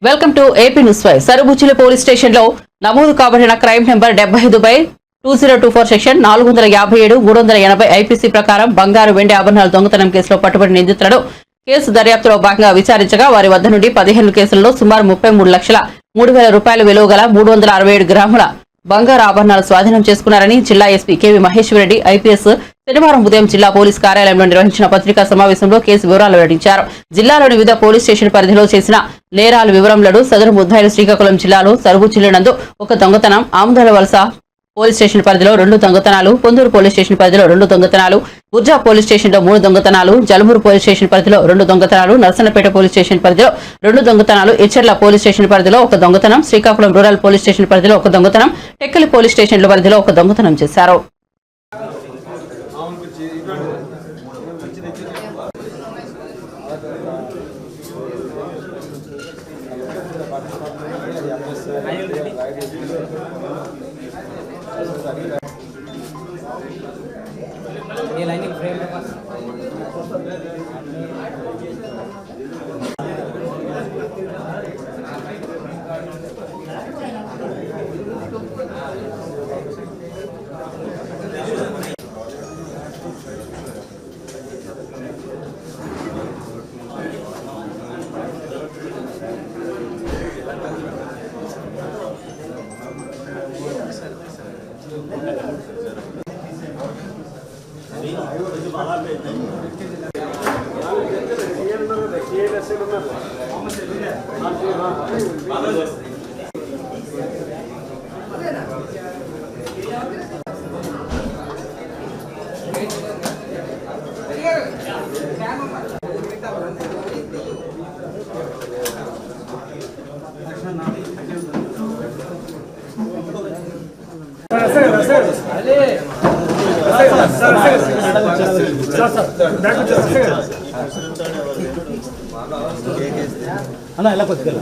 Welcome to AP news 5. Sarubujjili police station లో నమోదు కాబడిన క్రైమ్ నెంబర్ 75/2024 సెక్షన్ 457 380 ఐపీసీ ప్రకారం బంగారు వెండి ఆభరణాల దొంగతనం కేసులో పట్టుబడిన నిందితులను కేసు దర్యాప్తులో భాగంగా విచారించగా వారి వద్ద నుండి 15 కేసుల్లో సుమారు 33,03,000 రూపాయల విలువ గల 367 గ్రాముల బంగారు ఆభరణాలు స్వాధీనం చేసుకున్నారని జిల్లా ఎస్పీ కేవీ మహేశ్వరరెడ్డి ఐపీఎస్ శనివారం ఉదయం జిల్లా పోలీస్ కార్యాలయంలో నిర్వహించిన పత్రికా సమావేశంలో కేసు వివరాలు వెల్లడించారు. జిల్లాలోని వివిధ పోలీస్ స్టేషన్ పరిధిలో చేసిన నేరాల వివరంలో సదరు ముద్దాయిలు శ్రీకాకుళం జిల్లాలో సరుబుచ్చిలి నందు ఒక దొంగతనం, ఆముదాల వలస పోలీస్ స్టేషన్ పరిధిలో 2 దొంగతనాలు, పొందూరు పోలీస్ స్టేషన్ పరిధిలో 2 దొంగతనాలు, బుర్జా పోలీస్ స్టేషన్లో 3 దొంగతనాలు, జలమూరు పోలీస్ స్టేషన్ పరిధిలో 2 దొంగతనాలు, నర్సన్నపేట పోలీస్ స్టేషన్ పరిధిలో 2 దొంగతనాలు, ఎచ్చెర్ల పోలీస్ స్టేషన్ పరిధిలో 1 దొంగతనం, శ్రీకాకుళం రూరల్ పోలీస్ స్టేషన్ పరిధిలో 1 దొంగతనం, టెక్కలి పోలీస్ స్టేషన్ల పరిధిలో 1 దొంగతనం చేశారు. అన్న ఎలా కొద్దిగా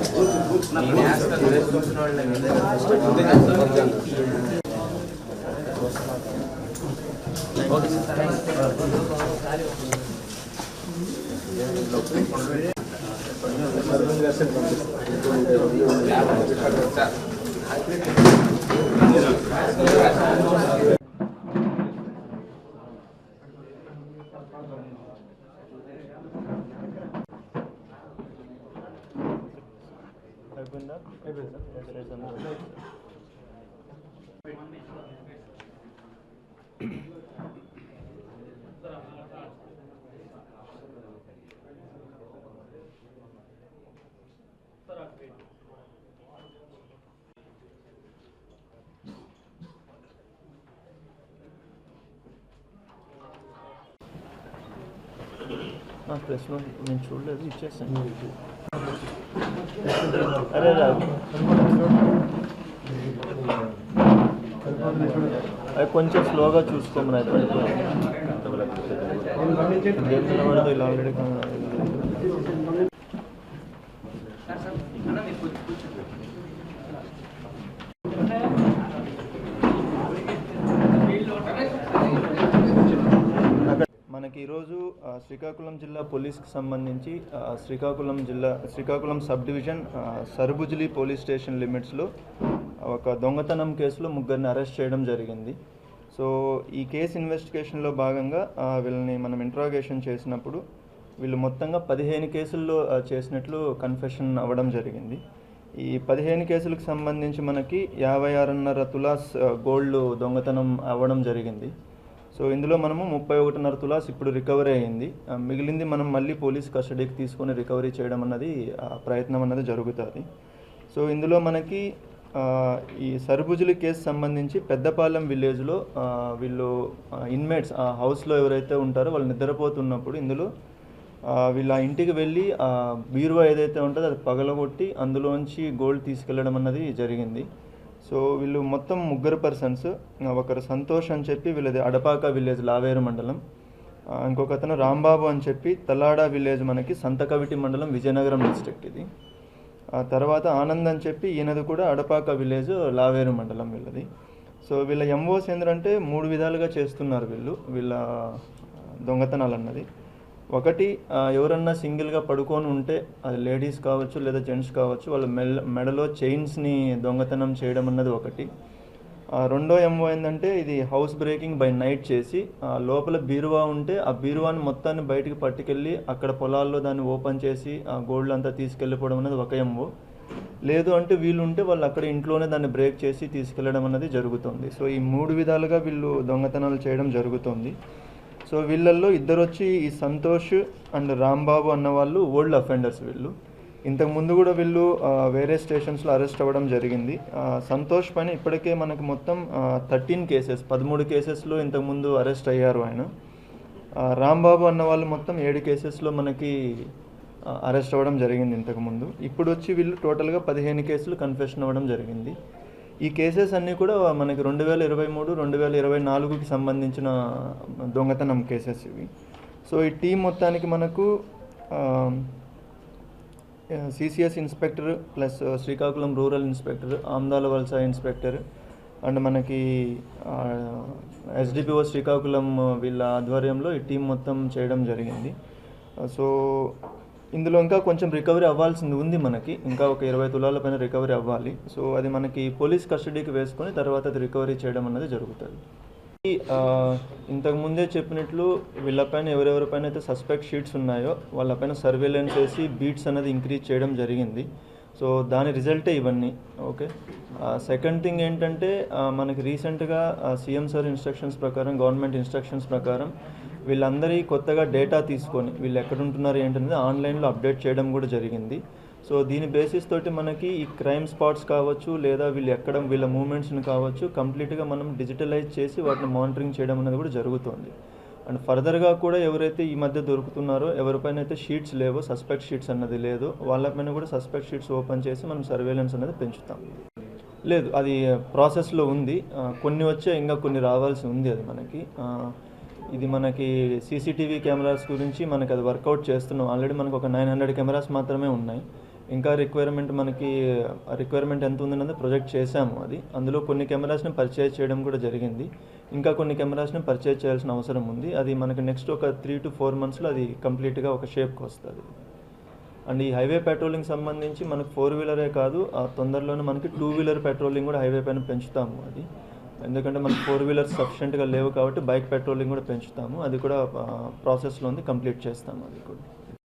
ప్రెస్ నోట్ నేను చూడలేదు, ఇచ్చేస్తాను. అరే అవి కొంచెం స్లోగా చూసుకోమని అయిపోయింది ఇలా ఆల్రెడీ. మనకి ఈరోజు శ్రీకాకుళం జిల్లా పోలీస్కి సంబంధించి Srikakulam sub division Sarubujjili police station లిమిట్స్లో ఒక దొంగతనం కేసులో 3 అరెస్ట్ చేయడం జరిగింది. సో ఈ కేసు ఇన్వెస్టిగేషన్లో భాగంగా వీళ్ళని మనం ఇంట్రాగేషన్ చేసినప్పుడు వీళ్ళు మొత్తంగా 15 కేసుల్లో చేసినట్లు కన్ఫెషన్ అవ్వడం జరిగింది. ఈ 15 కేసులకు సంబంధించి మనకి 56.5 తులాస్ గోల్డ్ దొంగతనం అవ్వడం జరిగింది. సో ఇందులో మనము 31.5 తులాస్ ఇప్పుడు రికవరీ అయ్యింది. మిగిలింది మనం మళ్ళీ పోలీస్ కస్టడీకి తీసుకొని రికవరీ చేయడం అన్నది ప్రయత్నం అన్నది జరుగుతుంది. సో ఇందులో మనకి ఈ సరుబుజ్జిలి కేసు సంబంధించి పెద్దపాలెం విలేజ్లో వీళ్ళు ఇన్మేట్స్ ఆ హౌస్లో ఎవరైతే ఉంటారో వాళ్ళు నిద్రపోతున్నప్పుడు ఇందులో వీళ్ళ ఇంటికి వెళ్ళి బీరువా ఏదైతే ఉంటుందో అది పగలగొట్టి అందులోంచి గోల్డ్ తీసుకెళ్లడం అన్నది జరిగింది. సో వీళ్ళు మొత్తం 3 పర్సన్స్. ఒకరు సంతోష్ అని చెప్పి వీళ్ళది అడపాక విలేజ్ లావేరు మండలం, ఇంకొక అతను రాంబాబు అని చెప్పి తలాడ విలేజ్ మనకి సంతకవిటి మండలం విజయనగరం డిస్ట్రిక్ట్ ఇది. ఆ తర్వాత ఆనంద్ అని చెప్పి ఈయనది కూడా అడపాక విలేజ్ లావేరు మండలం వీళ్ళది. సో వీళ్ళ ఎంఓస్ ఏంటంటే 3 విధాలుగా చేస్తున్నారు వీళ్ళ దొంగతనాలు అన్నది. ఒకటి ఎవరన్నా సింగిల్గా పడుకొని ఉంటే అది లేడీస్ కావచ్చు లేదా జెంట్స్ కావచ్చు, వాళ్ళ మెడలో చైన్స్ని దొంగతనం చేయడం అన్నది ఒకటి. రెండో ఎంఓ ఏంటంటే ఇది హౌస్ బ్రేకింగ్ బై నైట్ చేసి లోపల బీరువా ఉంటే ఆ బీరువాని మొత్తాన్ని బయటికి పట్టుకెళ్ళి అక్కడ పొలాల్లో దాన్ని ఓపెన్ చేసి ఆ గోల్డ్ అంతా తీసుకెళ్ళిపోవడం అనేది ఒక ఎంఓ. లేదు అంటే వీళ్ళు ఉంటే వాళ్ళు అక్కడ ఇంట్లోనే దాన్ని బ్రేక్ చేసి తీసుకెళ్ళడం అనేది జరుగుతుంది. సో ఈ 3 విధాలుగా వీళ్ళు దొంగతనాలు చేయడం జరుగుతుంది. సో వీళ్ళల్లో ఇద్దరు వచ్చి ఈ సంతోష్ అండ్ రాంబాబు అన్న వాళ్ళు ఓల్డ్ అఫెండర్స్. వీళ్ళు ఇంతకుముందు కూడా వీళ్ళు వేరే స్టేషన్స్లో అరెస్ట్ అవ్వడం జరిగింది. సంతోష్ పైన ఇప్పటికే మనకి మొత్తం 13 కేసెస్లో ఇంతకుముందు అరెస్ట్ అయ్యారు ఆయన. రాంబాబు అన్న వాళ్ళు మొత్తం 7 కేసెస్లో మనకి అరెస్ట్ అవ్వడం జరిగింది ఇంతకుముందు. ఇప్పుడు వచ్చి వీళ్ళు టోటల్గా 15 కేసులు కన్ఫెషన్ అవ్వడం జరిగింది. ఈ కేసెస్ అన్నీ కూడా మనకి 2023, 2024కి సంబంధించిన దొంగతనం కేసెస్ ఇవి. సో ఈ టీం మొత్తానికి మనకు CCS inspector plus Srikakulam rural inspector, Amadalavalasa inspector and మనకి ఎస్డిపిఓ శ్రీకాకుళం వీళ్ళ ఆధ్వర్యంలో ఈ టీం మొత్తం చేయడం జరిగింది. సో ఇందులో ఇంకా కొంచెం రికవరీ అవ్వాల్సింది ఉంది మనకి. ఇంకా ఒక 20 తులాల పైన రికవరీ అవ్వాలి. సో అది మనకి పోలీస్ కస్టడీకి వేసుకొని తర్వాత అది రికవరీ చేయడం అనేది జరుగుతుంది. ఇంతకుముందే చెప్పినట్లు వీళ్ళపైన ఎవరెవరిపైన అయితే సస్పెక్ట్ షీట్స్ ఉన్నాయో వాళ్ళపైన సర్వేలెన్స్ చేసి బీట్స్ అనేది ఇంక్రీజ్ చేయడం జరిగింది. సో దాని రిజల్టే ఇవన్నీ. ఓకే, సెకండ్ థింగ్ ఏంటంటే మనకి రీసెంట్గా సీఎం సార్ ఇన్స్ట్రక్షన్స్ ప్రకారం, గవర్నమెంట్ ఇన్స్ట్రక్షన్స్ ప్రకారం వీళ్ళందరి కొత్తగా డేటా తీసుకొని వీళ్ళు ఎక్కడ ఉంటున్నారు ఏంటనేది ఆన్లైన్లో అప్డేట్ చేయడం కూడా జరిగింది. సో దీని బేసిస్ తోటి మనకి ఈ క్రైమ్ స్పాట్స్ కావచ్చు లేదా వీళ్ళు ఎక్కడ వీళ్ళ మూమెంట్స్ని కావచ్చు కంప్లీట్గా మనం డిజిటలైజ్ చేసి వాటిని మానిటరింగ్ చేయడం అనేది కూడా జరుగుతుంది. అండ్ ఫర్దర్గా కూడా ఎవరైతే ఈ మధ్య దొరుకుతున్నారో, ఎవరిపైన అయితే షీట్స్ లేవో, సస్పెక్ట్ షీట్స్ అన్నది లేదో, వాళ్ళపైన కూడా సస్పెక్ట్ షీట్స్ ఓపెన్ చేసి మనం సర్వేలెన్స్ అనేది పెంచుతాం. లేదు, అది ప్రాసెస్లో ఉంది. కొన్ని వచ్చే ఇంకా కొన్ని రావాల్సి ఉంది. అది మనకి ఇది మనకి సీసీటీవీ కెమెరాస్ గురించి మనకి అది వర్కౌట్ చేస్తున్నాం. ఆల్రెడీ మనకు ఒక 900 కెమెరాస్ మాత్రమే ఉన్నాయి. ఇంకా రిక్వైర్మెంట్ ఎంత ఉందన్నది ప్రొజెక్ట్ చేశాము. అది అందులో కొన్ని కెమెరాస్ని పర్చేజ్ చేయడం కూడా జరిగింది. ఇంకా కొన్ని కెమెరాస్ని పర్చేజ్ చేయాల్సిన అవసరం ఉంది. అది మనకి నెక్స్ట్ ఒక 3 to 4 monthsలో అది కంప్లీట్గా ఒక షేప్కి వస్తుంది. అండ్ ఈ హైవే పెట్రోలింగ్ సంబంధించి మనకు 4-వీలరే కాదు, తొందరలోనే మనకి 2-వీలర్ పెట్రోలింగ్ కూడా హైవే పైన పెంచుతాము. అది ఎందుకంటే మనకు 4-వీలర్స్ సఫిషియెంట్గా లేవు కాబట్టి బైక్ పెట్రోలింగ్ కూడా పెంచుతాము. అది కూడా ప్రాసెస్లో ఉంది, కంప్లీట్ చేస్తాము అది కూడా.